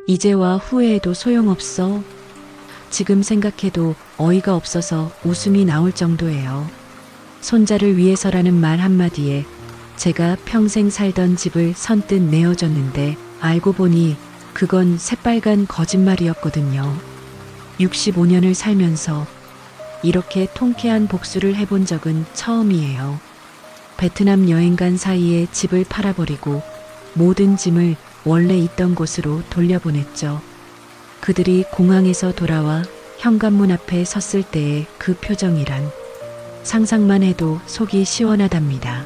이제와 후회해도 소용없어. 지금 생각해도 어이가 없어서 웃음이 나올 정도예요. 손자를 위해서라는 말 한마디에 제가 평생 살던 집을 선뜻 내어줬는데 알고 보니 그건 새빨간 거짓말이었거든요. 65년을 살면서 이렇게 통쾌한 복수를 해본 적은 처음이에요. 베트남 여행 간 사이에 집을 팔아버리고 모든 짐을 원래 있던 곳으로 돌려보냈죠. 그들이 공항에서 돌아와 현관문 앞에 섰을 때의 그 표정이란 상상만 해도 속이 시원하답니다.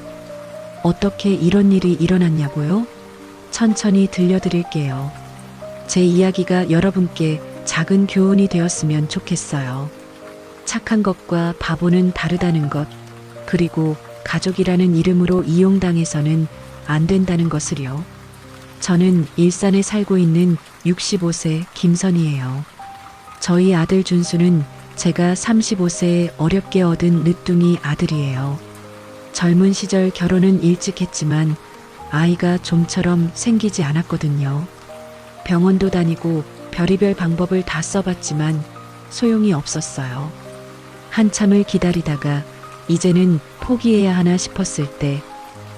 어떻게 이런 일이 일어났냐고요? 천천히 들려드릴게요. 제 이야기가 여러분께 작은 교훈이 되었으면 좋겠어요. 착한 것과 바보는 다르다는 것, 그리고 가족이라는 이름으로 이용당해서는 안 된다는 것을요. 저는 일산에 살고 있는 65세 김선이에요. 저희 아들 준수는 제가 35세에 어렵게 얻은 늦둥이 아들이에요. 젊은 시절 결혼은 일찍 했지만 아이가 좀처럼 생기지 않았거든요. 병원도 다니고 별의별 방법을 다 써봤지만 소용이 없었어요. 한참을 기다리다가 이제는 포기해야 하나 싶었을 때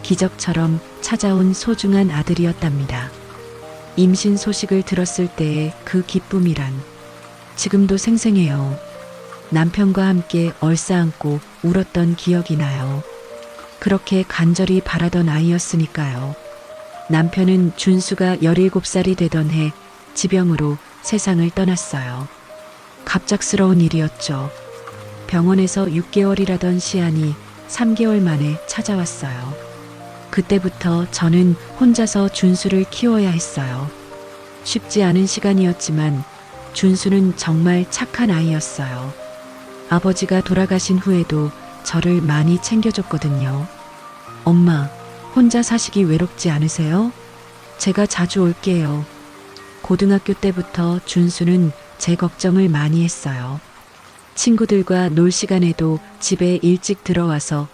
기적처럼 찾아온 소중한 아들이었답니다. 임신 소식을 들었을 때의 그 기쁨이란 지금도 생생해요. 남편과 함께 얼싸안고 울었던 기억이 나요. 그렇게 간절히 바라던 아이였으니까요. 남편은 준수가 17살이 되던 해 지병으로 세상을 떠났어요. 갑작스러운 일이었죠. 병원에서 6개월이라던 시한이 3개월 만에 찾아왔어요. 그때부터 저는 혼자서 준수를 키워야 했어요. 쉽지 않은 시간이었지만 준수는 정말 착한 아이였어요. 아버지가 돌아가신 후에도 저를 많이 챙겨줬거든요. 엄마, 혼자 사시기 외롭지 않으세요? 제가 자주 올게요. 고등학교 때부터 준수는 제 걱정을 많이 했어요. 친구들과 놀 시간에도 집에 일찍 들어와서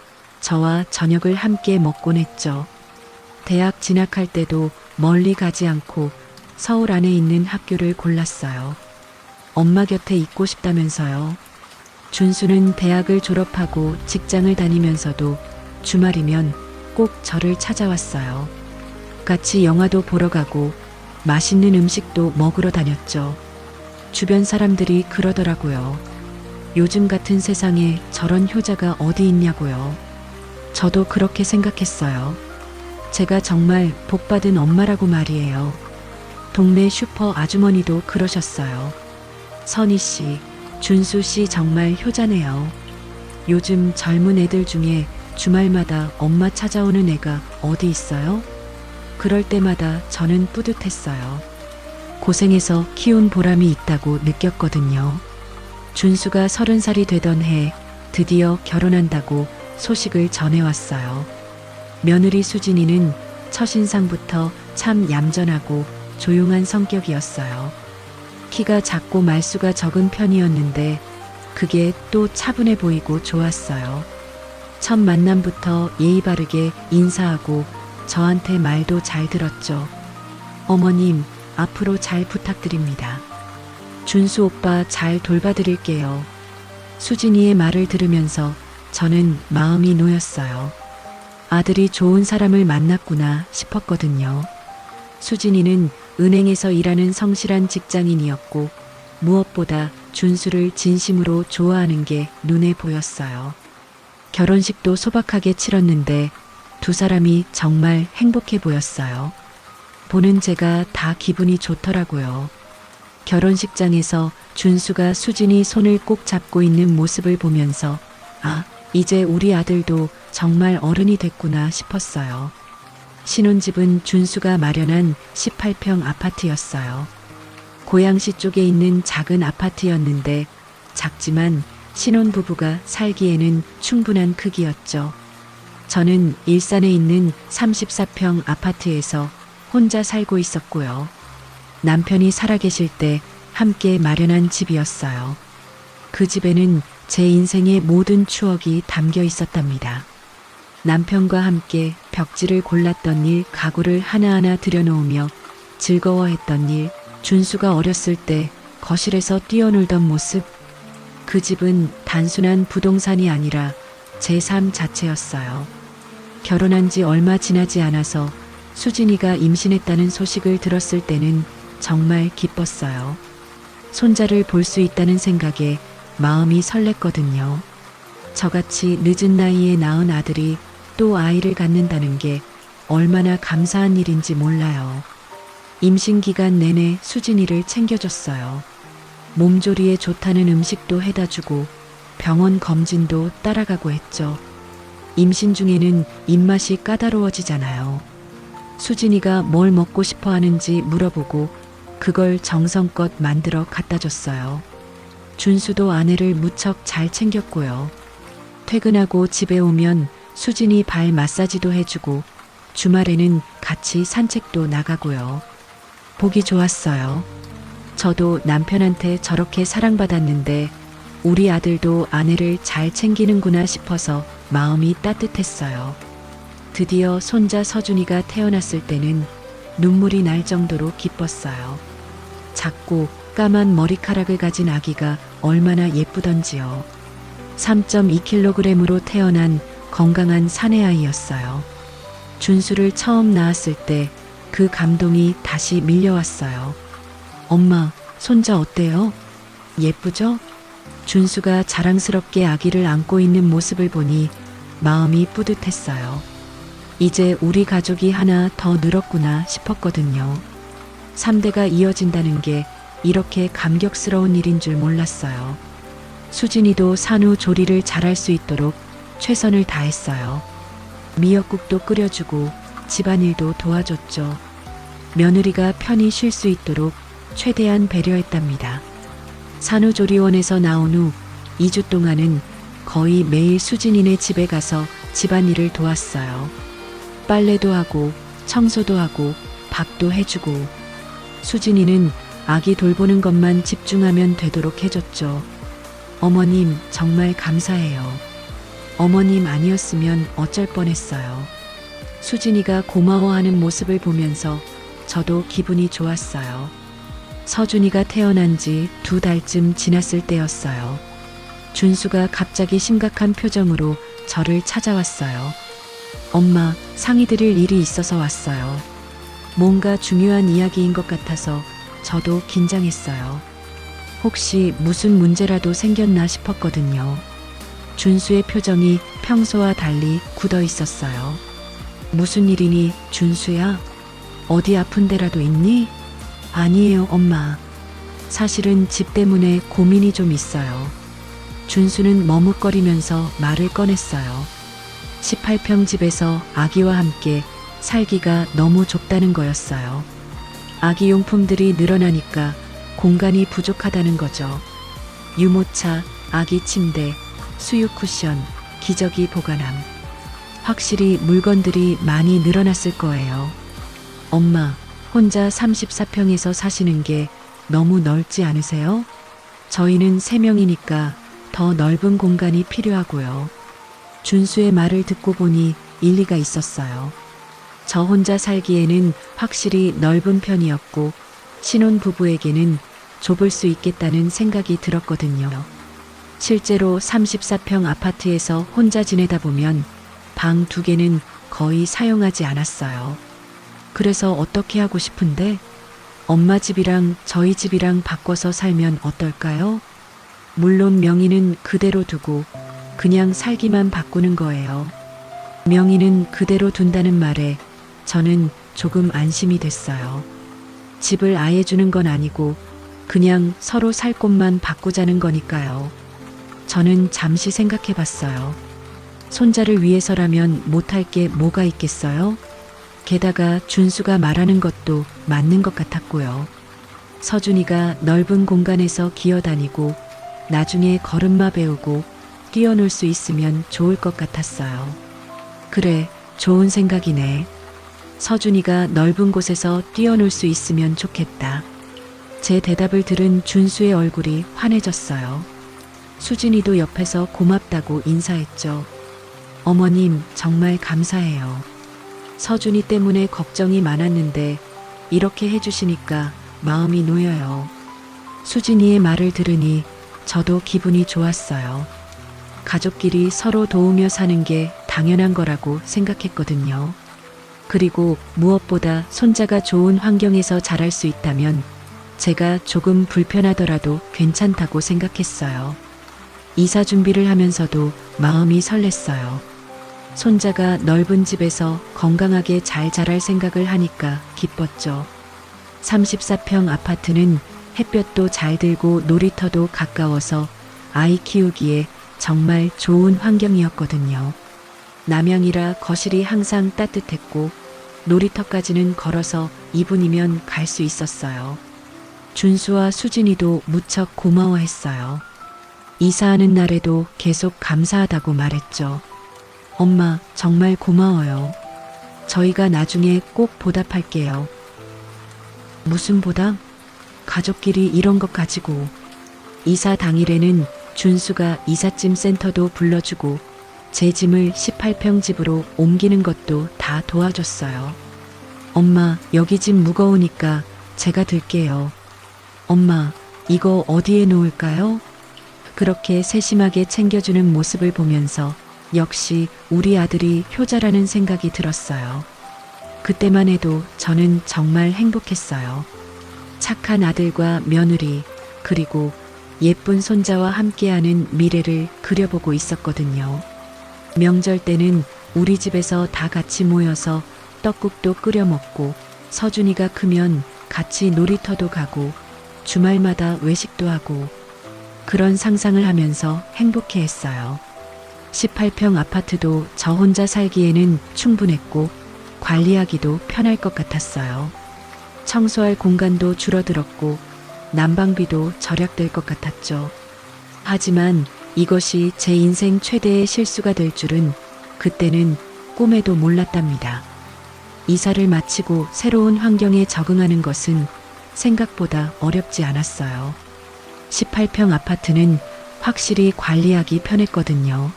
저와 저녁을 함께 먹곤 했죠. 대학 진학할 때도 멀리 가지 않고 서울 안에 있는 학교를 골랐어요. 엄마 곁에 있고 싶다면서요. 준수는 대학을 졸업하고 직장을 다니면서도 주말이면 꼭 저를 찾아왔어요. 같이 영화도 보러 가고 맛있는 음식도 먹으러 다녔죠. 주변 사람들이 그러더라고요. 요즘 같은 세상에 저런 효자가 어디 있냐고요. 저도 그렇게 생각했어요. 제가 정말 복받은 엄마라고 말이에요. 동네 슈퍼 아주머니도 그러셨어요. 선희 씨, 준수 씨 정말 효자네요. 요즘 젊은 애들 중에 주말마다 엄마 찾아오는 애가 어디 있어요? 그럴 때마다 저는 뿌듯했어요. 고생해서 키운 보람이 있다고 느꼈거든요. 준수가 30살이 되던 해 드디어 결혼한다고 소식을 전해왔어요. 며느리 수진이는 첫인상부터 참 얌전하고 조용한 성격이었어요. 키가 작고 말수가 적은 편이었는데 그게 또 차분해 보이고 좋았어요. 첫 만남부터 예의 바르게 인사하고 저한테 말도 잘 들었죠. 어머님, 앞으로 잘 부탁드립니다. 준수 오빠 잘 돌봐드릴게요. 수진이의 말을 들으면서 저는 마음이 놓였어요. 아들이 좋은 사람을 만났구나 싶었거든요. 수진이는 은행에서 일하는 성실한 직장인이었고 무엇보다 준수를 진심으로 좋아하는 게 눈에 보였어요. 결혼식도 소박하게 치렀는데 두 사람이 정말 행복해 보였어요. 보는 제가 다 기분이 좋더라고요. 결혼식장에서 준수가 수진이 손을 꼭 잡고 있는 모습을 보면서 아, 이제 우리 아들도 정말 어른이 됐구나 싶었어요. 신혼집은 준수가 마련한 18평 아파트였어요. 고양시 쪽에 있는 작은 아파트였는데 작지만 신혼부부가 살기에는 충분한 크기였죠. 저는 일산에 있는 34평 아파트에서 혼자 살고 있었고요. 남편이 살아계실 때 함께 마련한 집이었어요. 그 집에는 제 인생의 모든 추억이 담겨 있었답니다. 남편과 함께 벽지를 골랐던 일, 가구를 하나하나 들여놓으며 즐거워했던 일, 준수가 어렸을 때 거실에서 뛰어놀던 모습. 그 집은 단순한 부동산이 아니라 제 삶 자체였어요. 결혼한 지 얼마 지나지 않아서 수진이가 임신했다는 소식을 들었을 때는 정말 기뻤어요. 손자를 볼 수 있다는 생각에 마음이 설렜거든요. 저같이 늦은 나이에 낳은 아들이 또 아이를 갖는다는 게 얼마나 감사한 일인지 몰라요. 임신 기간 내내 수진이를 챙겨줬어요. 몸조리에 좋다는 음식도 해다 주고 병원 검진도 따라가고 했죠. 임신 중에는 입맛이 까다로워지잖아요. 수진이가 뭘 먹고 싶어 하는지 물어보고 그걸 정성껏 만들어 갖다 줬어요. 준수도 아내를 무척 잘 챙겼고요. 퇴근하고 집에 오면 수진이 발 마사지도 해주고 주말에는 같이 산책도 나가고요. 보기 좋았어요. 저도 남편한테 저렇게 사랑받았는데 우리 아들도 아내를 잘 챙기는구나 싶어서 마음이 따뜻했어요. 드디어 손자 서준이가 태어났을 때는 눈물이 날 정도로 기뻤어요. 작고 까만 머리카락을 가진 아기가 얼마나 예쁘던지요. 3.2kg으로 태어난 건강한 사내아이였어요. 준수를 처음 낳았을 때 그 감동이 다시 밀려왔어요. 엄마, 손자 어때요? 예쁘죠? 준수가 자랑스럽게 아기를 안고 있는 모습을 보니 마음이 뿌듯했어요. 이제 우리 가족이 하나 더 늘었구나 싶었거든요. 3대가 이어진다는 게 이렇게 감격스러운 일인 줄 몰랐어요. 수진이도 산후조리를 잘할 수 있도록 최선을 다했어요. 미역국도 끓여주고 집안일도 도와줬죠. 며느리가 편히 쉴 수 있도록 최대한 배려했답니다. 산후조리원에서 나온 후 2주 동안은 거의 매일 수진이네 집에 가서 집안일을 도왔어요. 빨래도 하고 청소도 하고 밥도 해주고 수진이는 아기 돌보는 것만 집중하면 되도록 해줬죠. 어머님 정말 감사해요. 어머님 아니었으면 어쩔 뻔했어요. 수진이가 고마워하는 모습을 보면서 저도 기분이 좋았어요. 서준이가 태어난 지 2달쯤 지났을 때였어요. 준수가 갑자기 심각한 표정으로 저를 찾아왔어요. 엄마, 상의드릴 일이 있어서 왔어요. 뭔가 중요한 이야기인 것 같아서 저도 긴장했어요. 혹시 무슨 문제라도 생겼나 싶었거든요. 준수의 표정이 평소와 달리 굳어 있었어요. 무슨 일이니, 준수야? 어디 아픈 데라도 있니? 아니에요, 엄마. 사실은 집 때문에 고민이 좀 있어요. 준수는 머뭇거리면서 말을 꺼냈어요. 18평 집에서 아기와 함께 살기가 너무 좁다는 거였어요. 아기 용품들이 늘어나니까 공간이 부족하다는 거죠. 유모차, 아기 침대, 수유 쿠션, 기저귀 보관함. 확실히 물건들이 많이 늘어났을 거예요. 엄마, 혼자 34평에서 사시는 게 너무 넓지 않으세요? 저희는 3명이니까 더 넓은 공간이 필요하고요. 준수의 말을 듣고 보니 일리가 있었어요. 저 혼자 살기에는 확실히 넓은 편이었고 신혼 부부에게는 좁을 수 있겠다는 생각이 들었거든요. 실제로 34평 아파트에서 혼자 지내다 보면 방 2개는 거의 사용하지 않았어요. 그래서 어떻게 하고 싶은데 엄마 집이랑 저희 집이랑 바꿔서 살면 어떨까요? 물론 명의는 그대로 두고 그냥 살기만 바꾸는 거예요. 명의는 그대로 둔다는 말에 저는 조금 안심이 됐어요. 집을 아예 주는 건 아니고 그냥 서로 살 곳만 바꾸자는 거니까요. 저는 잠시 생각해 봤어요. 손자를 위해서라면 못할 게 뭐가 있겠어요? 게다가 준수가 말하는 것도 맞는 것 같았고요. 서준이가 넓은 공간에서 기어다니고 나중에 걸음마 배우고 뛰어놀 수 있으면 좋을 것 같았어요. 그래, 좋은 생각이네. 서준이가 넓은 곳에서 뛰어놀 수 있으면 좋겠다. 제 대답을 들은 준수의 얼굴이 환해졌어요. 수진이도 옆에서 고맙다고 인사했죠. 어머님, 정말 감사해요. 서준이 때문에 걱정이 많았는데 이렇게 해주시니까 마음이 놓여요. 수진이의 말을 들으니 저도 기분이 좋았어요. 가족끼리 서로 도우며 사는 게 당연한 거라고 생각했거든요. 그리고 무엇보다 손자가 좋은 환경에서 자랄 수 있다면 제가 조금 불편하더라도 괜찮다고 생각했어요. 이사 준비를 하면서도 마음이 설렜어요. 손자가 넓은 집에서 건강하게 잘 자랄 생각을 하니까 기뻤죠. 34평 아파트는 햇볕도 잘 들고 놀이터도 가까워서 아이 키우기에 정말 좋은 환경이었거든요. 남향이라 거실이 항상 따뜻했고 놀이터까지는 걸어서 2분이면 갈 수 있었어요. 준수와 수진이도 무척 고마워했어요. 이사하는 날에도 계속 감사하다고 말했죠. 엄마, 정말 고마워요. 저희가 나중에 꼭 보답할게요. 무슨 보답? 가족끼리 이런 것 가지고. 이사 당일에는 준수가 이삿짐 센터도 불러주고 제 짐을 18평 집으로 옮기는 것도 다 도와줬어요. 엄마, 여기 짐 무거우니까 제가 들게요. 엄마, 이거 어디에 놓을까요? 그렇게 세심하게 챙겨주는 모습을 보면서 역시 우리 아들이 효자라는 생각이 들었어요. 그때만 해도 저는 정말 행복했어요. 착한 아들과 며느리, 그리고 예쁜 손자와 함께하는 미래를 그려보고 있었거든요. 명절 때는 우리 집에서 다 같이 모여서 떡국도 끓여 먹고 서준이가 크면 같이 놀이터도 가고 주말마다 외식도 하고 그런 상상을 하면서 행복해했어요. 18평 아파트도 저 혼자 살기에는 충분했고 관리하기도 편할 것 같았어요. 청소할 공간도 줄어들었고 난방비도 절약될 것 같았죠. 하지만 이것이 제 인생 최대의 실수가 될 줄은 그때는 꿈에도 몰랐답니다. 이사를 마치고 새로운 환경에 적응하는 것은 생각보다 어렵지 않았어요. 18평 아파트는 확실히 관리하기 편했거든요.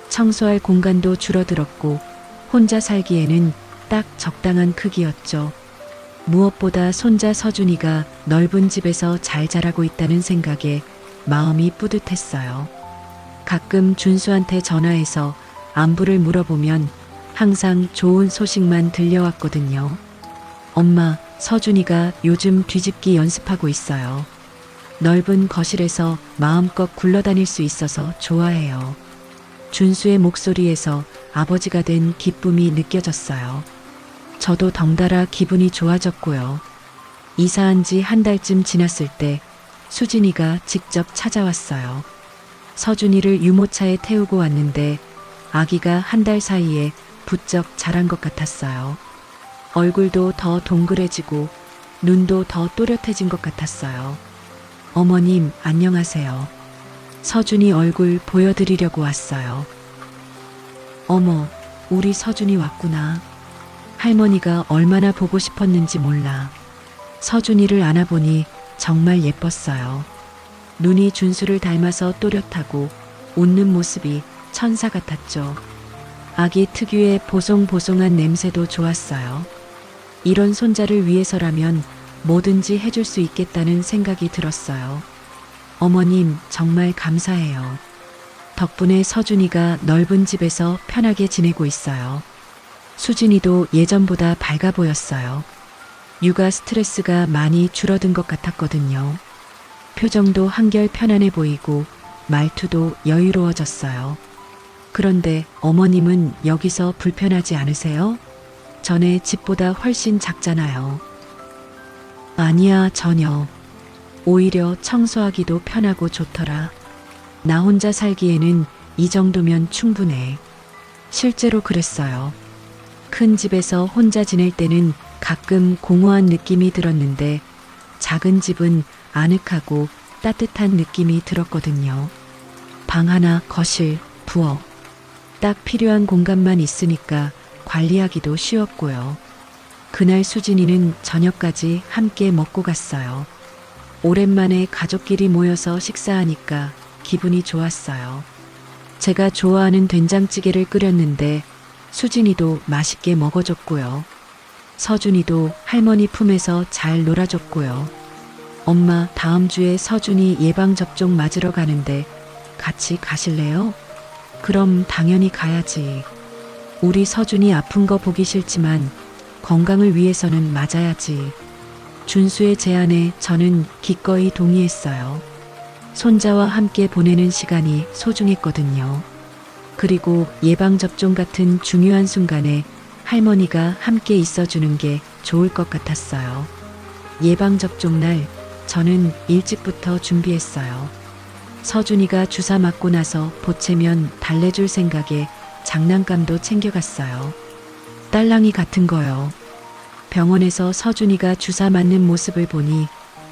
청소할 공간도 줄어들었고 혼자 살기에는 딱 적당한 크기였죠. 무엇보다 손자 서준이가 넓은 집에서 잘 자라고 있다는 생각에 마음이 뿌듯했어요. 가끔 준수한테 전화해서 안부를 물어보면 항상 좋은 소식만 들려왔거든요. 엄마, 서준이가 요즘 뒤집기 연습하고 있어요. 넓은 거실에서 마음껏 굴러다닐 수 있어서 좋아해요. 준수의 목소리에서 아버지가 된 기쁨이 느껴졌어요. 저도 덩달아 기분이 좋아졌고요. 이사한 지 한 달쯤 지났을 때 수진이가 직접 찾아왔어요. 서준이를 유모차에 태우고 왔는데 아기가 한 달 사이에 부쩍 자란 것 같았어요. 얼굴도 더 동그래지고 눈도 더 또렷해진 것 같았어요. 어머님, 안녕하세요. 서준이 얼굴 보여드리려고 왔어요. 어머, 우리 서준이 왔구나. 할머니가 얼마나 보고 싶었는지 몰라. 서준이를 안아보니 정말 예뻤어요. 눈이 준수를 닮아서 또렷하고 웃는 모습이 천사 같았죠. 아기 특유의 보송보송한 냄새도 좋았어요. 이런 손자를 위해서라면 뭐든지 해줄 수 있겠다는 생각이 들었어요. 어머님, 정말 감사해요. 덕분에 서준이가 넓은 집에서 편하게 지내고 있어요. 수진이도 예전보다 밝아 보였어요. 육아 스트레스가 많이 줄어든 것 같았거든요. 표정도 한결 편안해 보이고 말투도 여유로워졌어요. 그런데 어머님은 여기서 불편하지 않으세요? 전에 집보다 훨씬 작잖아요. 아니야, 전혀. 오히려 청소하기도 편하고 좋더라. 나 혼자 살기에는 이 정도면 충분해. 실제로 그랬어요. 큰 집에서 혼자 지낼 때는 가끔 공허한 느낌이 들었는데 작은 집은 아늑하고 따뜻한 느낌이 들었거든요. 방 하나, 거실, 부엌. 딱 필요한 공간만 있으니까 관리하기도 쉬웠고요. 그날 수진이는 저녁까지 함께 먹고 갔어요. 오랜만에 가족끼리 모여서 식사하니까 기분이 좋았어요. 제가 좋아하는 된장찌개를 끓였는데 수진이도 맛있게 먹어줬고요. 서준이도 할머니 품에서 잘 놀아줬고요. 엄마, 다음 주에 서준이 예방접종 맞으러 가는데 같이 가실래요? 그럼 당연히 가야지. 우리 서준이 아픈 거 보기 싫지만 건강을 위해서는 맞아야지. 준수의 제안에 저는 기꺼이 동의했어요. 손자와 함께 보내는 시간이 소중했거든요. 그리고 예방접종 같은 중요한 순간에 할머니가 함께 있어주는 게 좋을 것 같았어요. 예방접종 날 저는 일찍부터 준비했어요. 서준이가 주사 맞고 나서 보채면 달래줄 생각에 장난감도 챙겨갔어요. 딸랑이 같은 거요. 병원에서 서준이가 주사 맞는 모습을 보니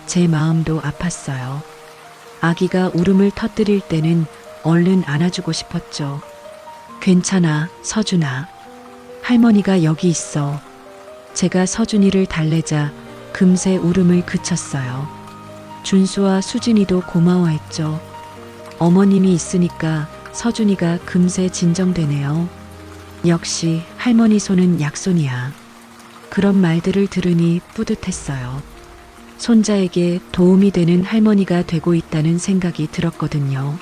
제 마음도 아팠어요. 아기가 울음을 터뜨릴 때는 얼른 안아주고 싶었죠. 괜찮아, 서준아. 할머니가 여기 있어. 제가 서준이를 달래자 금세 울음을 그쳤어요. 준수와 수진이도 고마워했죠. 어머님이 있으니까 서준이가 금세 진정되네요. 역시 할머니 손은 약손이야. 그런 말들을 들으니 뿌듯했어요. 손자에게 도움이 되는 할머니가 되고 있다는 생각이 들었거든요.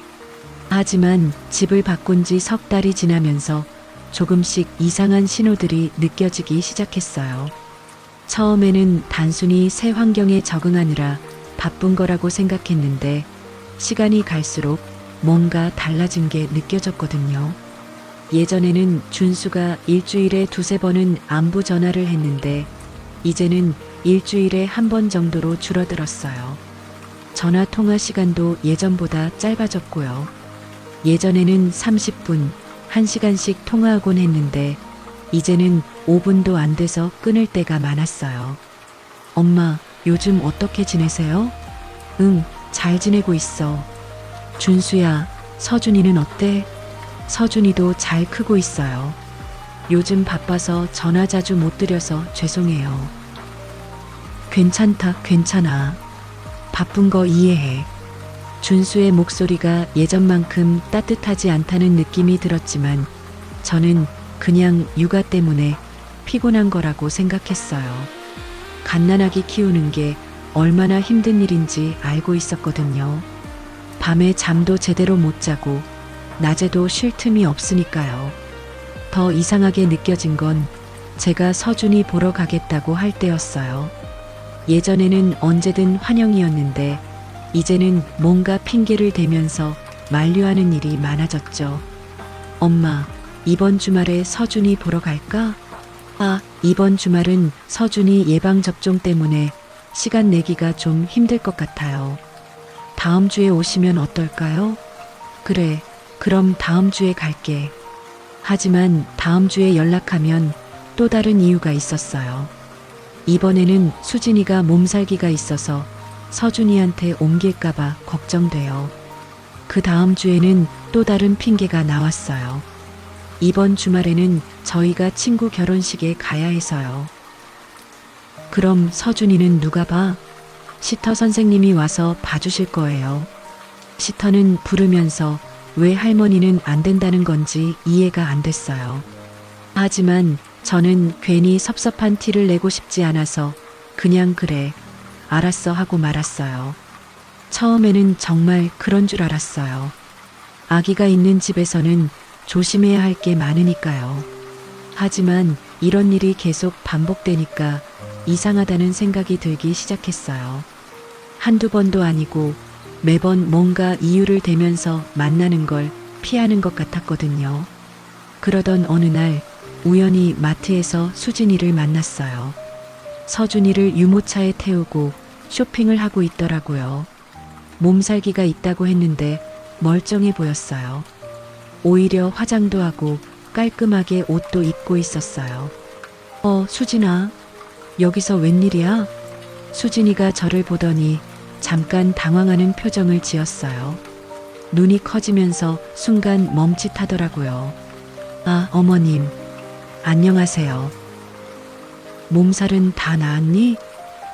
하지만 집을 바꾼 지 석 달이 지나면서 조금씩 이상한 신호들이 느껴지기 시작했어요. 처음에는 단순히 새 환경에 적응하느라 바쁜 거라고 생각했는데 시간이 갈수록 뭔가 달라진 게 느껴졌거든요. 예전에는 준수가 일주일에 두세 번은 안부 전화를 했는데 이제는 일주일에 한 번 정도로 줄어들었어요. 전화 통화 시간도 예전보다 짧아졌고요. 예전에는 30분, 1시간씩 통화하곤 했는데 이제는 5분도 안 돼서 끊을 때가 많았어요. 엄마, 요즘 어떻게 지내세요? 응, 잘 지내고 있어. 준수야, 서준이는 어때? 서준이도 잘 크고 있어요. 요즘 바빠서 전화 자주 못 드려서 죄송해요. 괜찮다, 괜찮아. 바쁜 거 이해해. 준수의 목소리가 예전만큼 따뜻하지 않다는 느낌이 들었지만 저는 그냥 육아 때문에 피곤한 거라고 생각했어요. 갓난아기 키우는 게 얼마나 힘든 일인지 알고 있었거든요. 밤에 잠도 제대로 못 자고 낮에도 쉴 틈이 없으니까요. 더 이상하게 느껴진 건 제가 서준이 보러 가겠다고 할 때였어요. 예전에는 언제든 환영이었는데 이제는 뭔가 핑계를 대면서 만류하는 일이 많아졌죠. 엄마, 이번 주말에 서준이 보러 갈까? 아, 이번 주말은 서준이 예방접종 때문에 시간 내기가 좀 힘들 것 같아요. 다음 주에 오시면 어떨까요? 그래, 그럼 다음 주에 갈게. 하지만 다음 주에 연락하면 또 다른 이유가 있었어요. 이번에는 수진이가 몸살기가 있어서 서준이한테 옮길까봐 걱정돼요. 그 다음 주에는 또 다른 핑계가 나왔어요. 이번 주말에는 저희가 친구 결혼식에 가야 해서요. 그럼 서준이는 누가 봐? 시터 선생님이 와서 봐주실 거예요. 시터는 부르면서 왜 할머니는 안 된다는 건지 이해가 안 됐어요. 하지만 저는 괜히 섭섭한 티를 내고 싶지 않아서 그냥 그래, 알았어 하고 말았어요. 처음에는 정말 그런 줄 알았어요. 아기가 있는 집에서는 조심해야 할 게 많으니까요. 하지만 이런 일이 계속 반복되니까 이상하다는 생각이 들기 시작했어요. 한두 번도 아니고 매번 뭔가 이유를 대면서 만나는 걸 피하는 것 같았거든요. 그러던 어느 날 우연히 마트에서 수진이를 만났어요. 서준이를 유모차에 태우고 쇼핑을 하고 있더라고요. 몸살기가 있다고 했는데 멀쩡해 보였어요. 오히려 화장도 하고 깔끔하게 옷도 입고 있었어요. 수진아, 여기서 웬일이야? 수진이가 저를 보더니 잠깐 당황하는 표정을 지었어요. 눈이 커지면서 순간 멈칫하더라고요. 아, 어머님. 안녕하세요. 몸살은 다 나았니?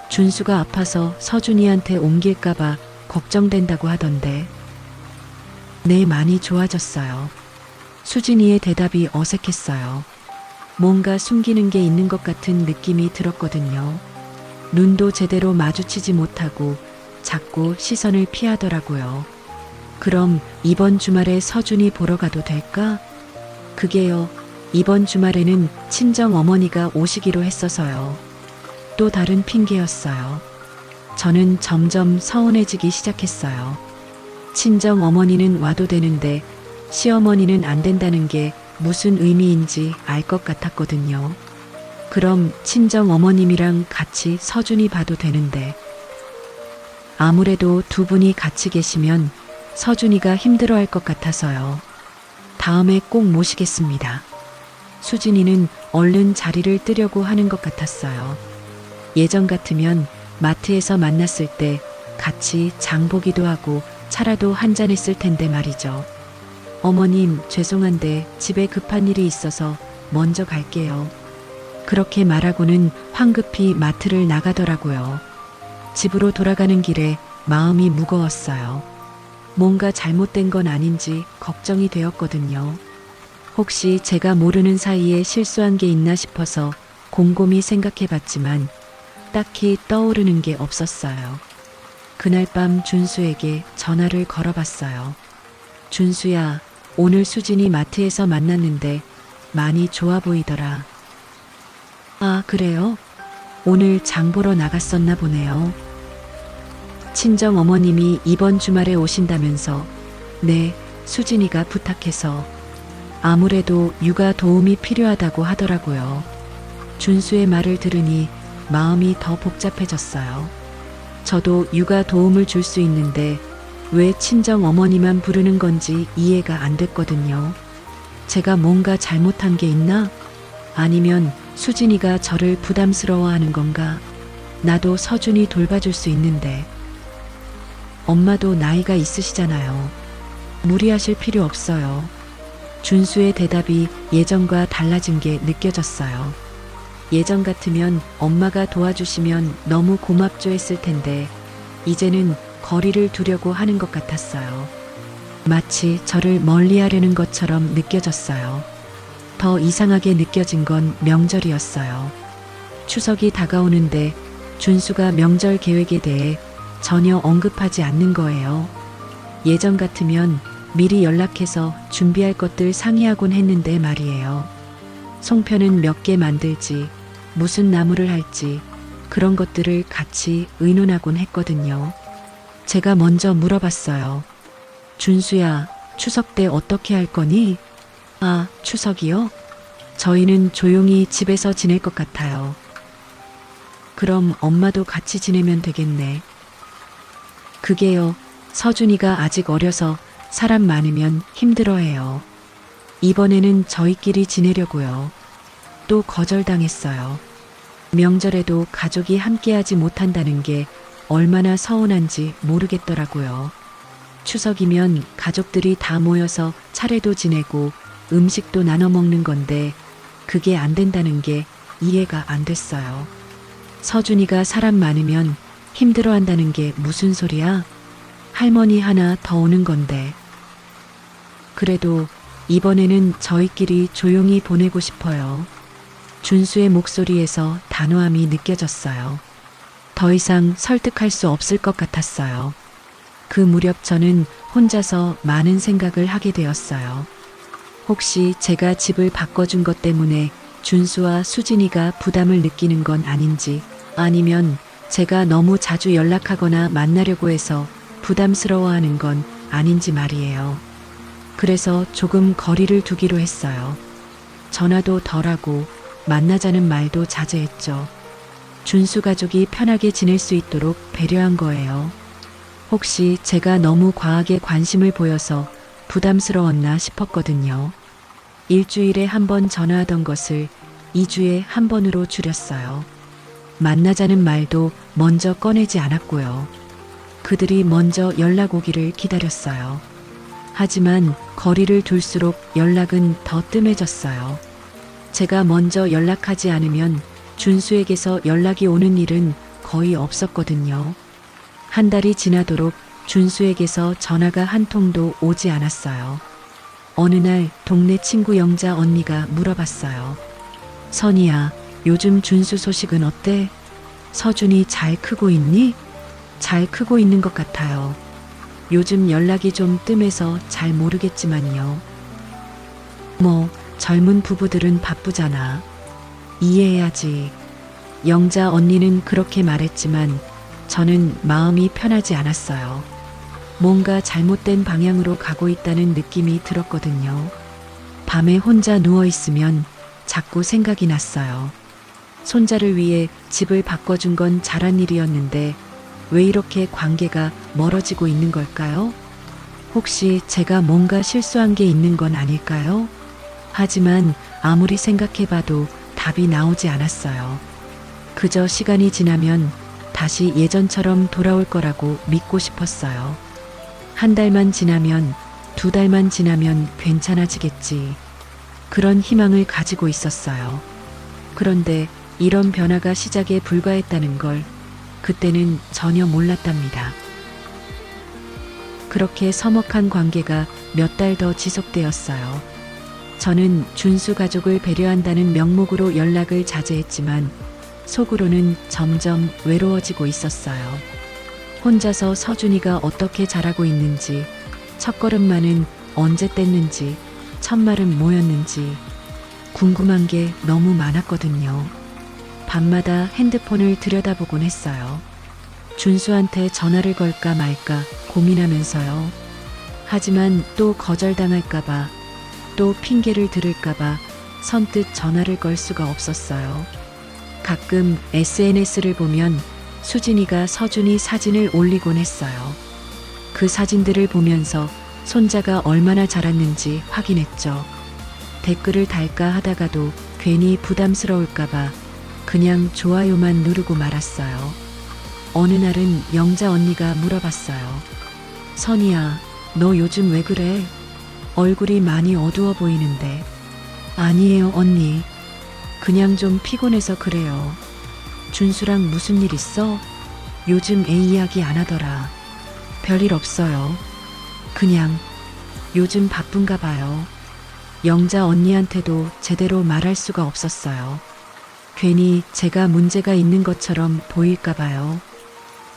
준수가 아파서 서준이한테 옮길까봐 걱정된다고 하던데. 네, 많이 좋아졌어요. 수진이의 대답이 어색했어요. 뭔가 숨기는 게 있는 것 같은 느낌이 들었거든요. 눈도 제대로 마주치지 못하고 자꾸 시선을 피하더라고요. 그럼 이번 주말에 서준이 보러 가도 될까? 그게요. 이번 주말에는 친정 어머니가 오시기로 했어서요. 또 다른 핑계였어요. 저는 점점 서운해지기 시작했어요. 친정 어머니는 와도 되는데 시어머니는 안 된다는 게 무슨 의미인지 알 것 같았거든요. 그럼 친정 어머님이랑 같이 서준이 봐도 되는데 아무래도 두 분이 같이 계시면 서준이가 힘들어할 것 같아서요. 다음에 꼭 모시겠습니다. 수진이는 얼른 자리를 뜨려고 하는 것 같았어요. 예전 같으면 마트에서 만났을 때 같이 장 보기도 하고 차라도 한잔했을 텐데 말이죠. 어머님, 죄송한데 집에 급한 일이 있어서 먼저 갈게요. 그렇게 말하고는 황급히 마트를 나가더라고요. 집으로 돌아가는 길에 마음이 무거웠어요. 뭔가 잘못된 건 아닌지 걱정이 되었거든요. 혹시 제가 모르는 사이에 실수한 게 있나 싶어서 곰곰이 생각해 봤지만 딱히 떠오르는 게 없었어요. 그날 밤 준수에게 전화를 걸어봤어요. 준수야, 오늘 수진이 마트에서 만났는데 많이 좋아 보이더라. 아, 그래요? 오늘 장 보러 나갔었나 보네요. 친정 어머님이 이번 주말에 오신다면서 네, 수진이가 부탁해서 아무래도 육아 도움이 필요하다고 하더라고요. 준수의 말을 들으니 마음이 더 복잡해졌어요. 저도 육아 도움을 줄 수 있는데 왜 친정 어머니만 부르는 건지 이해가 안 됐거든요. 제가 뭔가 잘못한 게 있나? 아니면 수진이가 저를 부담스러워하는 건가? 나도 서준이 돌봐줄 수 있는데. 엄마도 나이가 있으시잖아요. 무리하실 필요 없어요. 준수의 대답이 예전과 달라진 게 느껴졌어요. 예전 같으면 엄마가 도와주시면 너무 고맙죠 했을 텐데 이제는 거리를 두려고 하는 것 같았어요. 마치 저를 멀리하려는 것처럼 느껴졌어요. 더 이상하게 느껴진 건 명절이었어요. 추석이 다가오는데 준수가 명절 계획에 대해 전혀 언급하지 않는 거예요. 예전 같으면 미리 연락해서 준비할 것들 상의하곤 했는데 말이에요. 송편은 몇 개 만들지, 무슨 나물을 할지 그런 것들을 같이 의논하곤 했거든요. 제가 먼저 물어봤어요. 준수야, 추석 때 어떻게 할 거니? 아, 추석이요? 저희는 조용히 집에서 지낼 것 같아요. 그럼 엄마도 같이 지내면 되겠네. 그게요, 서준이가 아직 어려서 사람 많으면 힘들어해요. 이번에는 저희끼리 지내려고요. 또 거절당했어요. 명절에도 가족이 함께하지 못한다는 게 얼마나 서운한지 모르겠더라고요. 추석이면 가족들이 다 모여서 차례도 지내고 음식도 나눠 먹는 건데 그게 안 된다는 게 이해가 안 됐어요. 서준이가 사람 많으면 힘들어한다는 게 무슨 소리야? 할머니 하나 더 오는 건데. 그래도 이번에는 저희끼리 조용히 보내고 싶어요. 준수의 목소리에서 단호함이 느껴졌어요. 더 이상 설득할 수 없을 것 같았어요. 그 무렵 저는 혼자서 많은 생각을 하게 되었어요. 혹시 제가 집을 바꿔준 것 때문에 준수와 수진이가 부담을 느끼는 건 아닌지, 아니면 제가 너무 자주 연락하거나 만나려고 해서 부담스러워하는 건 아닌지 말이에요. 그래서 조금 거리를 두기로 했어요. 전화도 덜하고 만나자는 말도 자제했죠. 준수 가족이 편하게 지낼 수 있도록 배려한 거예요. 혹시 제가 너무 과하게 관심을 보여서 부담스러웠나 싶었거든요. 일주일에 한 번 전화하던 것을 2주에 한 번으로 줄였어요. 만나자는 말도 먼저 꺼내지 않았고요. 그들이 먼저 연락 오기를 기다렸어요. 하지만 거리를 둘수록 연락은 더 뜸해졌어요. 제가 먼저 연락하지 않으면 준수에게서 연락이 오는 일은 거의 없었거든요. 한 달이 지나도록 준수에게서 전화가 한 통도 오지 않았어요. 어느 날 동네 친구 영자 언니가 물어봤어요. 선이야, 요즘 준수 소식은 어때? 서준이 잘 크고 있니? 잘 크고 있는 것 같아요. 요즘 연락이 좀 뜸해서 잘 모르겠지만요. 뭐, 젊은 부부들은 바쁘잖아. 이해해야지. 영자 언니는 그렇게 말했지만 저는 마음이 편하지 않았어요. 뭔가 잘못된 방향으로 가고 있다는 느낌이 들었거든요. 밤에 혼자 누워있으면 자꾸 생각이 났어요. 손자를 위해 집을 바꿔준 건 잘한 일이었는데 왜 이렇게 관계가 멀어지고 있는 걸까요? 혹시 제가 뭔가 실수한 게 있는 건 아닐까요? 하지만 아무리 생각해봐도 답이 나오지 않았어요. 그저 시간이 지나면 다시 예전처럼 돌아올 거라고 믿고 싶었어요. 한 달만 지나면, 두 달만 지나면 괜찮아지겠지. 그런 희망을 가지고 있었어요. 그런데 이런 변화가 시작에 불과했다는 걸 그때는 전혀 몰랐답니다. 그렇게 서먹한 관계가 몇 달 더 지속되었어요. 저는 준수 가족을 배려한다는 명목으로 연락을 자제했지만 속으로는 점점 외로워지고 있었어요. 혼자서 서준이가 어떻게 자라고 있는지, 첫걸음만은 언제 뗐는지, 첫말은 뭐였는지 궁금한 게 너무 많았거든요. 밤마다 핸드폰을 들여다보곤 했어요. 준수한테 전화를 걸까 말까 고민하면서요. 하지만 또 거절당할까봐, 또 핑계를 들을까봐 선뜻 전화를 걸 수가 없었어요. 가끔 SNS를 보면 수진이가 서준이 사진을 올리곤 했어요. 그 사진들을 보면서 손자가 얼마나 자랐는지 확인했죠. 댓글을 달까 하다가도 괜히 부담스러울까봐 그냥 좋아요만 누르고 말았어요. 어느 날은 영자 언니가 물어봤어요. 선이야, 너 요즘 왜 그래? 얼굴이 많이 어두워 보이는데. 아니에요, 언니. 그냥 좀 피곤해서 그래요. 준수랑 무슨 일 있어? 요즘 애 이야기 안 하더라. 별일 없어요. 그냥 요즘 바쁜가 봐요. 영자 언니한테도 제대로 말할 수가 없었어요. 괜히 제가 문제가 있는 것처럼 보일까 봐요.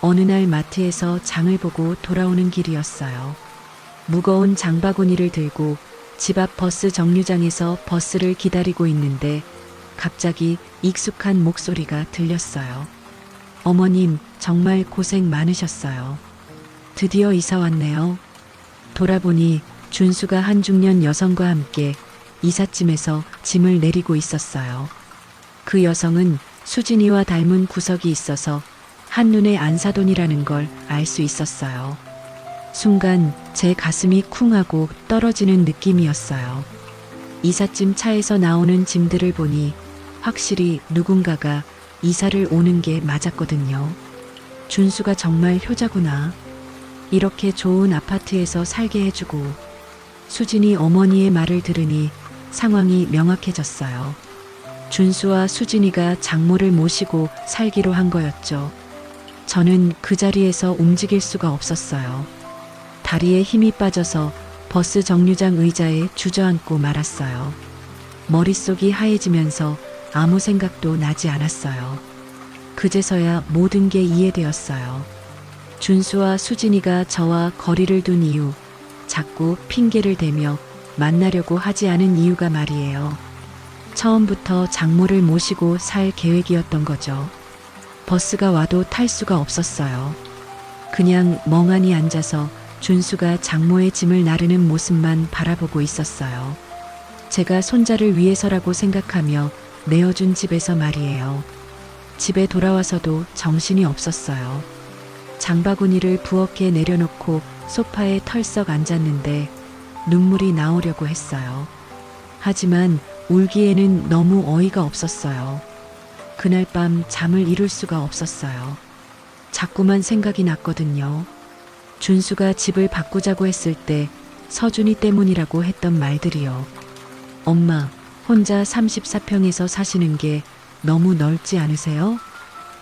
어느 날 마트에서 장을 보고 돌아오는 길이었어요. 무거운 장바구니를 들고 집 앞 버스 정류장에서 버스를 기다리고 있는데 갑자기 익숙한 목소리가 들렸어요. 어머님, 정말 고생 많으셨어요. 드디어 이사 왔네요. 돌아보니 준수가 한 중년 여성과 함께 이삿짐에서 짐을 내리고 있었어요. 그 여성은 수진이와 닮은 구석이 있어서 한눈에 안사돈이라는 걸 알 수 있었어요. 순간 제 가슴이 쿵하고 떨어지는 느낌이었어요. 이삿짐 차에서 나오는 짐들을 보니 확실히 누군가가 이사를 오는 게 맞았거든요. 준수가 정말 효자구나. 이렇게 좋은 아파트에서 살게 해주고. 수진이 어머니의 말을 들으니 상황이 명확해졌어요. 준수와 수진이가 장모를 모시고 살기로 한 거였죠. 저는 그 자리에서 움직일 수가 없었어요. 다리에 힘이 빠져서 버스 정류장 의자에 주저앉고 말았어요. 머릿속이 하얘지면서 아무 생각도 나지 않았어요. 그제서야 모든 게 이해되었어요. 준수와 수진이가 저와 거리를 둔 이유, 자꾸 핑계를 대며 만나려고 하지 않은 이유가 말이에요. 처음부터 장모를 모시고 살 계획이었던 거죠. 버스가 와도 탈 수가 없었어요. 그냥 멍하니 앉아서 준수가 장모의 짐을 나르는 모습만 바라보고 있었어요. 제가 손자를 위해서라고 생각하며 내어준 집에서 말이에요. 집에 돌아와서도 정신이 없었어요. 장바구니를 부엌에 내려놓고 소파에 털썩 앉았는데 눈물이 나오려고 했어요. 하지만 울기에는 너무 어이가 없었어요. 그날 밤 잠을 이룰 수가 없었어요. 자꾸만 생각이 났거든요. 준수가 집을 바꾸자고 했을 때 서준이 때문이라고 했던 말들이요. 엄마, 혼자 34평에서 사시는 게 너무 넓지 않으세요?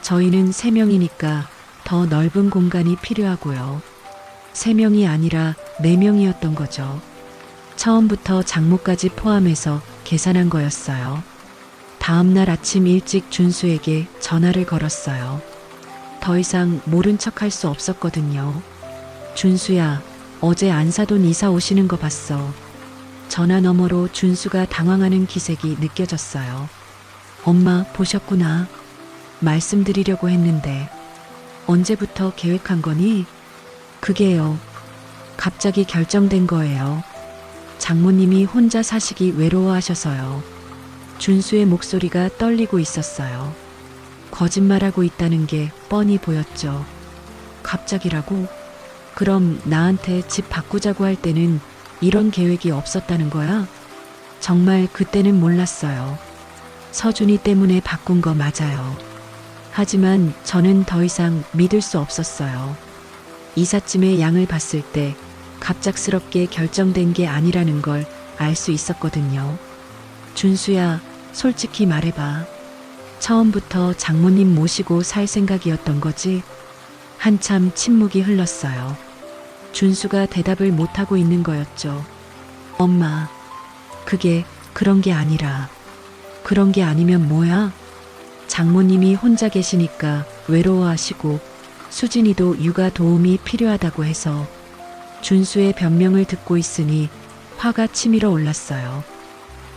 저희는 3명이니까 더 넓은 공간이 필요하고요. 3명이 아니라 4명이었던 거죠. 처음부터 장모까지 포함해서 계산한 거였어요. 다음 날 아침 일찍 준수에게 전화를 걸었어요. 더 이상 모른 척 할 수 없었거든요. 준수야, 어제 안 사돈 이사 오시는 거 봤어. 전화 너머로 준수가 당황하는 기색이 느껴졌어요. 엄마 보셨구나. 말씀드리려고 했는데. 언제부터 계획한 거니? 그게요. 갑자기 결정된 거예요. 장모님이 혼자 사시기 외로워하셔서요. 준수의 목소리가 떨리고 있었어요. 거짓말하고 있다는 게 뻔히 보였죠. 갑자기라고? 그럼 나한테 집 바꾸자고 할 때는 이런 계획이 없었다는 거야? 정말 그때는 몰랐어요. 서준이 때문에 바꾼 거 맞아요. 하지만 저는 더 이상 믿을 수 없었어요. 이삿짐의 양을 봤을 때 갑작스럽게 결정된 게 아니라는 걸 알 수 있었거든요. 준수야, 솔직히 말해봐. 처음부터 장모님 모시고 살 생각이었던 거지? 한참 침묵이 흘렀어요. 준수가 대답을 못하고 있는 거였죠. 엄마, 그게 그런 게 아니라. 그런 게 아니면 뭐야? 장모님이 혼자 계시니까 외로워하시고 수진이도 육아 도움이 필요하다고 해서. 준수의 변명을 듣고 있으니 화가 치밀어 올랐어요.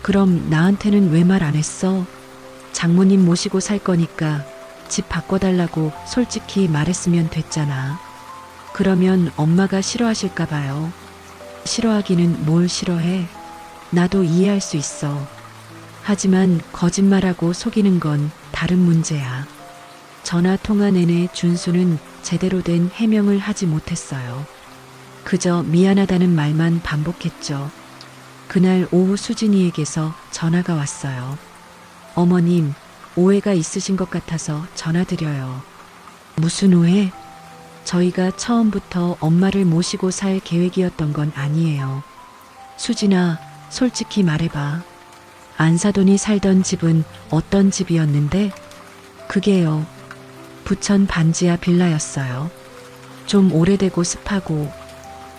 그럼 나한테는 왜 말 안 했어? 장모님 모시고 살 거니까 집 바꿔달라고 솔직히 말했으면 됐잖아. 그러면 엄마가 싫어하실까 봐요. 싫어하기는 뭘 싫어해? 나도 이해할 수 있어. 하지만 거짓말하고 속이는 건 다른 문제야. 전화 통화 내내 준수는 제대로 된 해명을 하지 못했어요. 그저 미안하다는 말만 반복했죠. 그날 오후 수진이에게서 전화가 왔어요. 어머님, 오해가 있으신 것 같아서 전화드려요. 무슨 오해? 저희가 처음부터 엄마를 모시고 살 계획이었던 건 아니에요. 수진아, 솔직히 말해봐. 안사돈이 살던 집은 어떤 집이었는데? 그게요. 부천 반지하 빌라였어요. 좀 오래되고 습하고.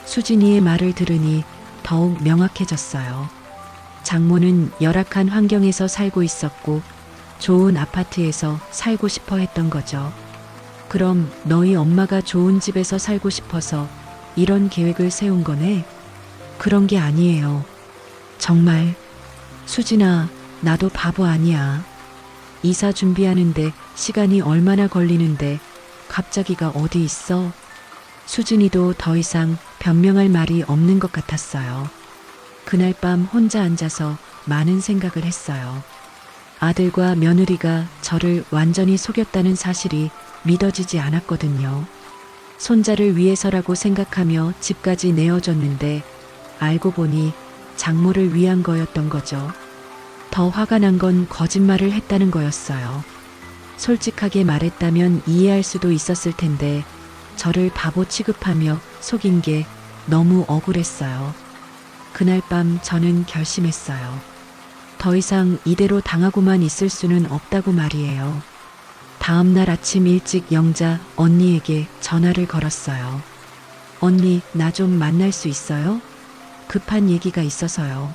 수진이의 말을 들으니 더욱 명확해졌어요. 장모는 열악한 환경에서 살고 있었고 좋은 아파트에서 살고 싶어 했던 거죠. 그럼 너희 엄마가 좋은 집에서 살고 싶어서 이런 계획을 세운 거네? 그런 게 아니에요. 정말. 수진아, 나도 바보 아니야. 이사 준비하는데 시간이 얼마나 걸리는데 갑자기가 어디 있어? 수진이도 더 이상 변명할 말이 없는 것 같았어요. 그날 밤 혼자 앉아서 많은 생각을 했어요. 아들과 며느리가 저를 완전히 속였다는 사실이 믿어지지 않았거든요. 손자를 위해서라고 생각하며 집까지 내어줬는데 알고 보니 장모를 위한 거였던 거죠. 더 화가 난 건 거짓말을 했다는 거였어요. 솔직하게 말했다면 이해할 수도 있었을 텐데 저를 바보 취급하며 속인 게 너무 억울했어요. 그날 밤 저는 결심했어요. 더 이상 이대로 당하고만 있을 수는 없다고 말이에요. 다음 날 아침 일찍 영자 언니에게 전화를 걸었어요. 언니, 나 좀 만날 수 있어요? 급한 얘기가 있어서요.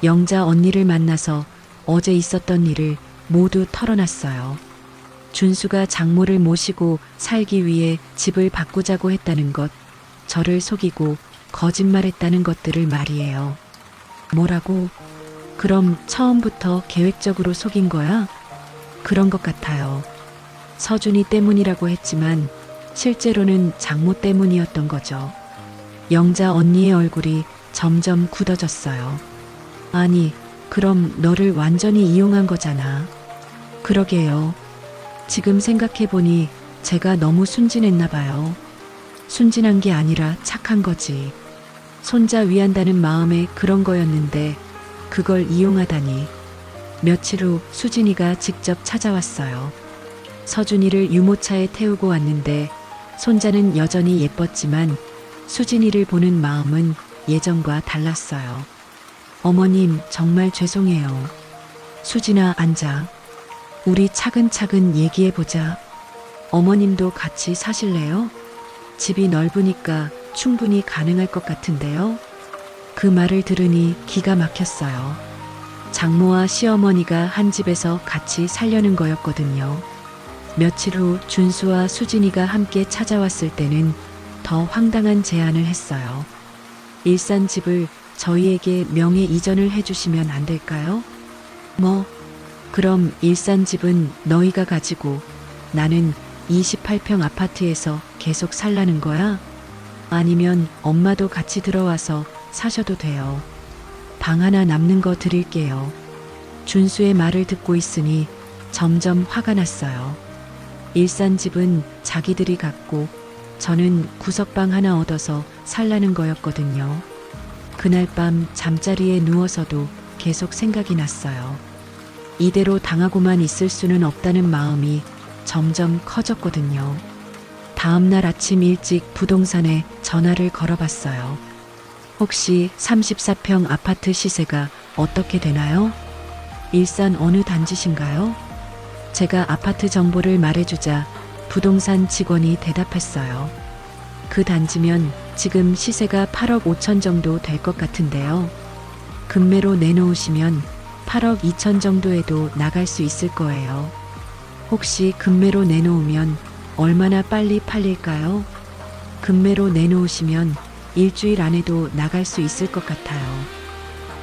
영자 언니를 만나서 어제 있었던 일을 모두 털어놨어요. 준수가 장모를 모시고 살기 위해 집을 바꾸자고 했다는 것, 저를 속이고 거짓말했다는 것들을 말이에요. 뭐라고? 그럼 처음부터 계획적으로 속인 거야? 그런 것 같아요. 서준이 때문이라고 했지만 실제로는 장모 때문이었던 거죠. 영자 언니의 얼굴이 점점 굳어졌어요. 아니, 그럼 너를 완전히 이용한 거잖아. 그러게요. 지금 생각해보니 제가 너무 순진했나 봐요. 순진한 게 아니라 착한 거지. 손자 위한다는 마음에 그런 거였는데 그걸 이용하다니. 며칠 후 수진이가 직접 찾아왔어요. 서준이를 유모차에 태우고 왔는데 손자는 여전히 예뻤지만 수진이를 보는 마음은 예전과 달랐어요. 어머님, 정말 죄송해요. 수진아, 앉아. 우리 차근차근 얘기해보자. 어머님도 같이 사실래요? 집이 넓으니까 충분히 가능할 것 같은데요. 그 말을 들으니 기가 막혔어요. 장모와 시어머니가 한 집에서 같이 살려는 거였거든요. 며칠 후 준수와 수진이가 함께 찾아왔을 때는 더 황당한 제안을 했어요. 일산 집을 저희에게 명예 이전을 해주시면 안 될까요? 뭐, 그럼 일산 집은 너희가 가지고 나는 28평 아파트에서 계속 살라는 거야? 아니면 엄마도 같이 들어와서 사셔도 돼요. 방 하나 남는 거 드릴게요. 준수의 말을 듣고 있으니 점점 화가 났어요. 일산 집은 자기들이 갖고 저는 구석방 하나 얻어서 살라는 거였거든요. 그날 밤 잠자리에 누워서도 계속 생각이 났어요. 이대로 당하고만 있을 수는 없다는 마음이 점점 커졌거든요. 다음 날 아침 일찍 부동산에 전화를 걸어봤어요. 혹시 34평 아파트 시세가 어떻게 되나요? 일산 어느 단지신가요? 제가 아파트 정보를 말해주자 부동산 직원이 대답했어요. 그 단지면 지금 시세가 8억 5천 정도 될 것 같은데요. 금매로 내놓으시면 8억 2천 정도에도 나갈 수 있을 거예요. 혹시 금매로 내놓으면 얼마나 빨리 팔릴까요? 금매로 내놓으시면 일주일 안에도 나갈 수 있을 것 같아요.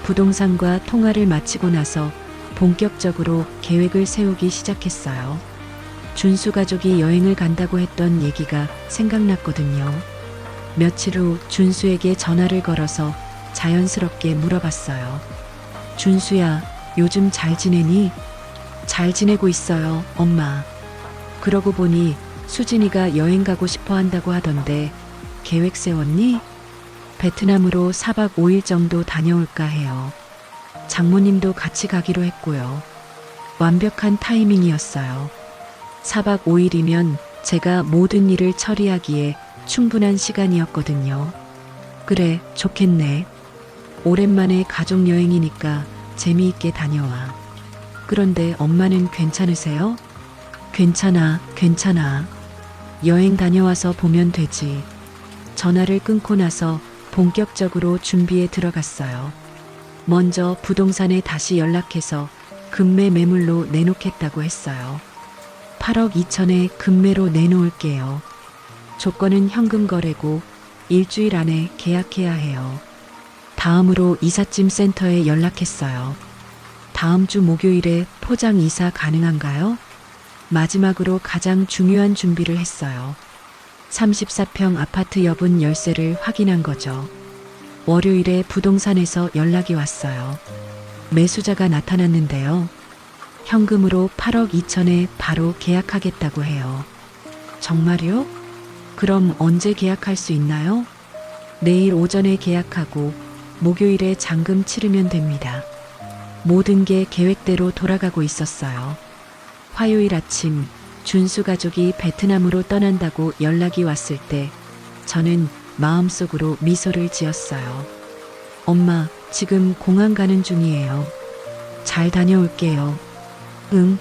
부동산과 통화를 마치고 나서 본격적으로 계획을 세우기 시작했어요. 준수 가족이 여행을 간다고 했던 얘기가 생각났거든요. 며칠 후 준수에게 전화를 걸어서 자연스럽게 물어봤어요. 준수야, 요즘 잘 지내니? 잘 지내고 있어요, 엄마. 그러고 보니 수진이가 여행 가고 싶어 한다고 하던데 계획 세웠니? 베트남으로 4박 5일 정도 다녀올까 해요. 장모님도 같이 가기로 했고요. 완벽한 타이밍이었어요. 4박 5일이면 제가 모든 일을 처리하기에 충분한 시간이었거든요. 그래, 좋겠네. 오랜만에 가족 여행이니까 재미있게 다녀와. 그런데 엄마는 괜찮으세요? 괜찮아, 괜찮아. 여행 다녀와서 보면 되지. 전화를 끊고 나서 본격적으로 준비에 들어갔어요. 먼저 부동산에 다시 연락해서 금매 매물로 내놓겠다고 했어요. 8억 2천에 금매로 내놓을게요. 조건은 현금 거래고 일주일 안에 계약해야 해요. 다음으로 이삿짐 센터에 연락했어요. 다음 주 목요일에 포장 이사 가능한가요? 마지막으로 가장 중요한 준비를 했어요. 34평 아파트 여분 열쇠를 확인한 거죠. 월요일에 부동산에서 연락이 왔어요. 매수자가 나타났는데요. 현금으로 8억 2천에 바로 계약하겠다고 해요. 정말요? 그럼 언제 계약할 수 있나요? 내일 오전에 계약하고 목요일에 잔금 치르면 됩니다. 모든 게 계획대로 돌아가고 있었어요. 화요일 아침 준수 가족이 베트남으로 떠난다고 연락이 왔을 때 저는 마음속으로 미소를 지었어요. 엄마, 지금 공항 가는 중이에요. 잘 다녀올게요. 응,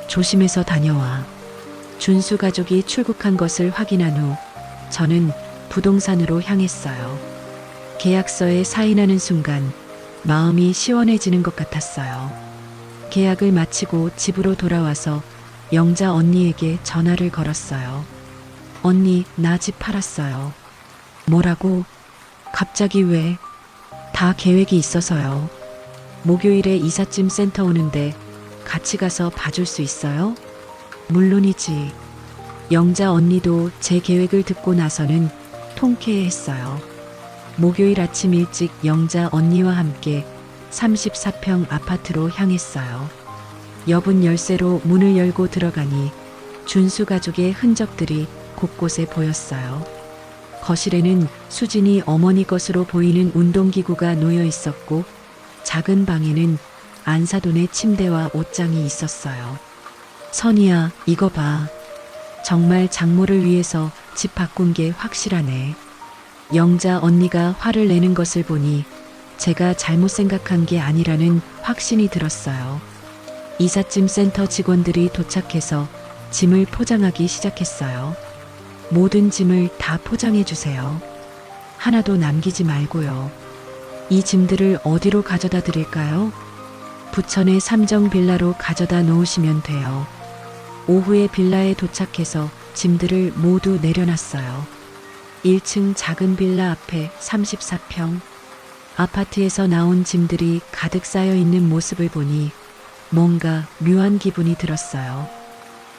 조심해서 다녀와. 준수 가족이 출국한 것을 확인한 후 저는 부동산으로 향했어요. 계약서에 사인하는 순간 마음이 시원해지는 것 같았어요. 계약을 마치고 집으로 돌아와서 영자 언니에게 전화를 걸었어요. 언니, 나 집 팔았어요. 뭐라고? 갑자기 왜? 다 계획이 있어서요. 목요일에 이삿짐 센터 오는데 같이 가서 봐줄 수 있어요? 물론이지. 영자 언니도 제 계획을 듣고 나서는 통쾌해했어요. 목요일 아침 일찍 영자 언니와 함께 34평 아파트로 향했어요. 여분 열쇠로 문을 열고 들어가니 준수 가족의 흔적들이 곳곳에 보였어요. 거실에는 수진이 어머니 것으로 보이는 운동기구가 놓여 있었고 작은 방에는 안사돈의 침대와 옷장이 있었어요. 선이야, 이거 봐. 정말 장모를 위해서 집 바꾼 게 확실하네. 영자 언니가 화를 내는 것을 보니 제가 잘못 생각한 게 아니라는 확신이 들었어요. 이삿짐 센터 직원들이 도착해서 짐을 포장하기 시작했어요. 모든 짐을 다 포장해 주세요. 하나도 남기지 말고요. 이 짐들을 어디로 가져다 드릴까요? 부천의 삼정 빌라로 가져다 놓으시면 돼요. 오후에 빌라에 도착해서 짐들을 모두 내려놨어요. 1층 작은 빌라 앞에 34평. 아파트에서 나온 짐들이 가득 쌓여 있는 모습을 보니 뭔가 묘한 기분이 들었어요.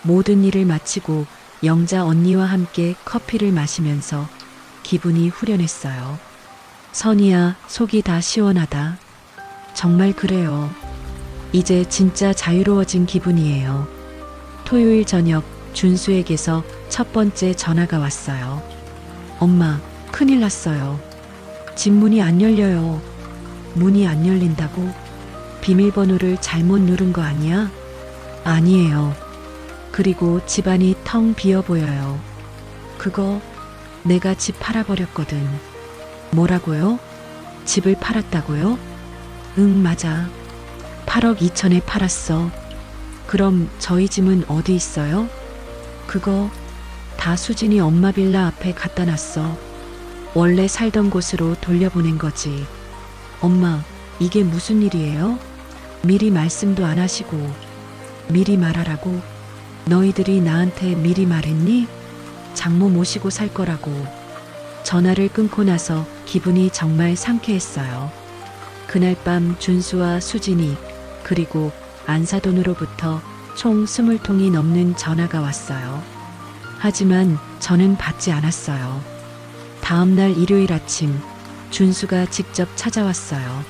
모든 일을 마치고 영자 언니와 함께 커피를 마시면서 기분이 후련했어요. 선이야, 속이 다 시원하다. 정말 그래요. 이제 진짜 자유로워진 기분이에요. 토요일 저녁 준수에게서 첫 번째 전화가 왔어요. 엄마, 큰일 났어요. 집 문이 안 열려요. 문이 안 열린다고? 비밀번호를 잘못 누른 거 아니야? 아니에요. 그리고 집안이 텅 비어 보여요. 그거 내가 집 팔아버렸거든. 뭐라고요? 집을 팔았다고요? 응, 맞아. 8억 2천에 팔았어. 그럼 저희 집은 어디 있어요? 그거 다 수진이 엄마 빌라 앞에 갖다 놨어. 원래 살던 곳으로 돌려보낸 거지. 엄마, 이게 무슨 일이에요? 미리 말씀도 안 하시고. 미리 말하라고? 너희들이 나한테 미리 말했니? 장모 모시고 살 거라고. 전화를 끊고 나서 기분이 정말 상쾌했어요. 그날 밤 준수와 수진이 그리고 안사돈으로부터 총 20통이 넘는 전화가 왔어요. 하지만 저는 받지 않았어요. 다음 날 일요일 아침 준수가 직접 찾아왔어요.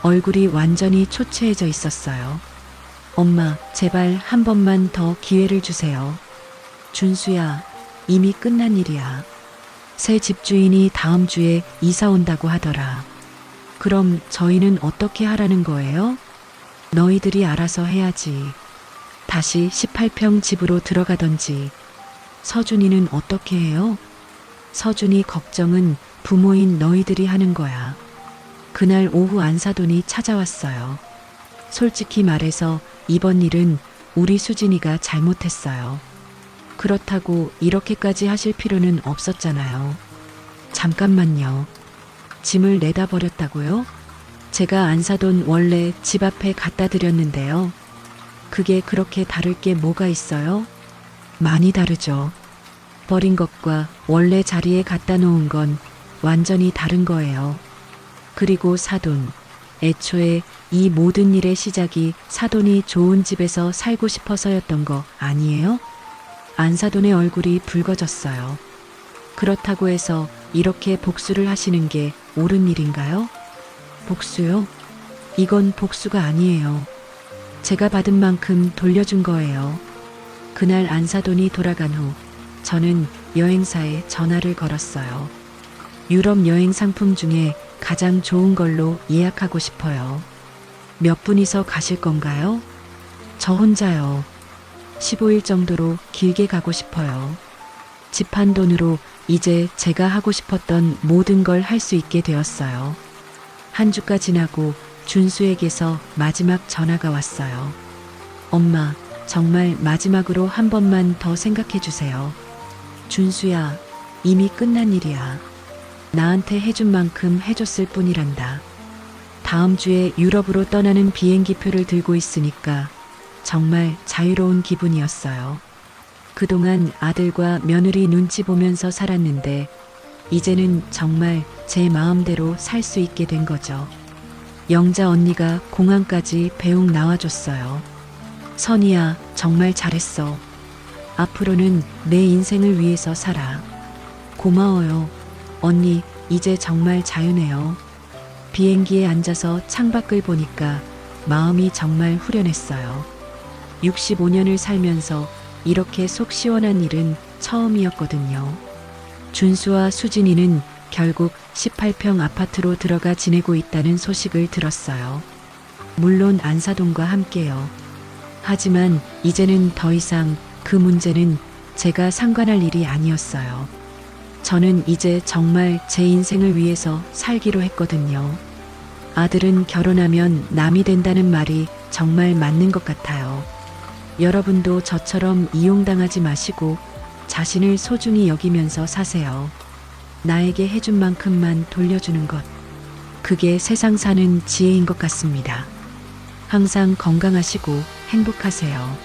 얼굴이 완전히 초췌해져 있었어요. 엄마, 제발 한 번만 더 기회를 주세요. 준수야, 이미 끝난 일이야. 새 집주인이 다음 주에 이사 온다고 하더라. 그럼 저희는 어떻게 하라는 거예요? 너희들이 알아서 해야지. 다시 18평 집으로 들어가던지. 서준이는 어떻게 해요? 서준이 걱정은 부모인 너희들이 하는 거야. 그날 오후 안사돈이 찾아왔어요. 솔직히 말해서 이번 일은 우리 수진이가 잘못했어요. 그렇다고 이렇게까지 하실 필요는 없었잖아요. 잠깐만요. 짐을 내다 버렸다고요? 제가 안사돈 원래 집 앞에 갖다 드렸는데요. 그게 그렇게 다를 게 뭐가 있어요? 많이 다르죠. 버린 것과 원래 자리에 갖다 놓은 건 완전히 다른 거예요. 그리고 사돈, 애초에 이 모든 일의 시작이 사돈이 좋은 집에서 살고 싶어서였던 거 아니에요? 안사돈의 얼굴이 붉어졌어요. 그렇다고 해서 이렇게 복수를 하시는 게 옳은 일인가요? 복수요? 이건 복수가 아니에요. 제가 받은 만큼 돌려준 거예요. 그날 안사돈이 돌아간 후 저는 여행사에 전화를 걸었어요. 유럽 여행 상품 중에 가장 좋은 걸로 예약하고 싶어요. 몇 분이서 가실 건가요? 저 혼자요. 15일 정도로 길게 가고 싶어요. 집 한 돈으로 이제 제가 하고 싶었던 모든 걸 할 수 있게 되었어요. 한 주가 지나고 준수에게서 마지막 전화가 왔어요. 엄마, 정말 마지막으로 한 번만 더 생각해 주세요. 준수야, 이미 끝난 일이야. 나한테 해준 만큼 해줬을 뿐이란다. 다음 주에 유럽으로 떠나는 비행기표를 들고 있으니까 정말 자유로운 기분이었어요. 그동안 아들과 며느리 눈치 보면서 살았는데 이제는 정말 제 마음대로 살 수 있게 된 거죠. 영자 언니가 공항까지 배웅 나와줬어요. 선이야, 정말 잘했어. 앞으로는 내 인생을 위해서 살아. 고마워요. 언니, 이제 정말 자유네요. 비행기에 앉아서 창밖을 보니까 마음이 정말 후련했어요. 65년을 살면서 이렇게 속 시원한 일은 처음이었거든요. 준수와 수진이는 결국 18평 아파트로 들어가 지내고 있다는 소식을 들었어요. 물론 안사돈과 함께요. 하지만 이제는 더 이상 그 문제는 제가 상관할 일이 아니었어요. 저는 이제 정말 제 인생을 위해서 살기로 했거든요. 아들은 결혼하면 남이 된다는 말이 정말 맞는 것 같아요. 여러분도 저처럼 이용당하지 마시고 자신을 소중히 여기면서 사세요. 나에게 해준 만큼만 돌려주는 것. 그게 세상 사는 지혜인 것 같습니다. 항상 건강하시고 행복하세요.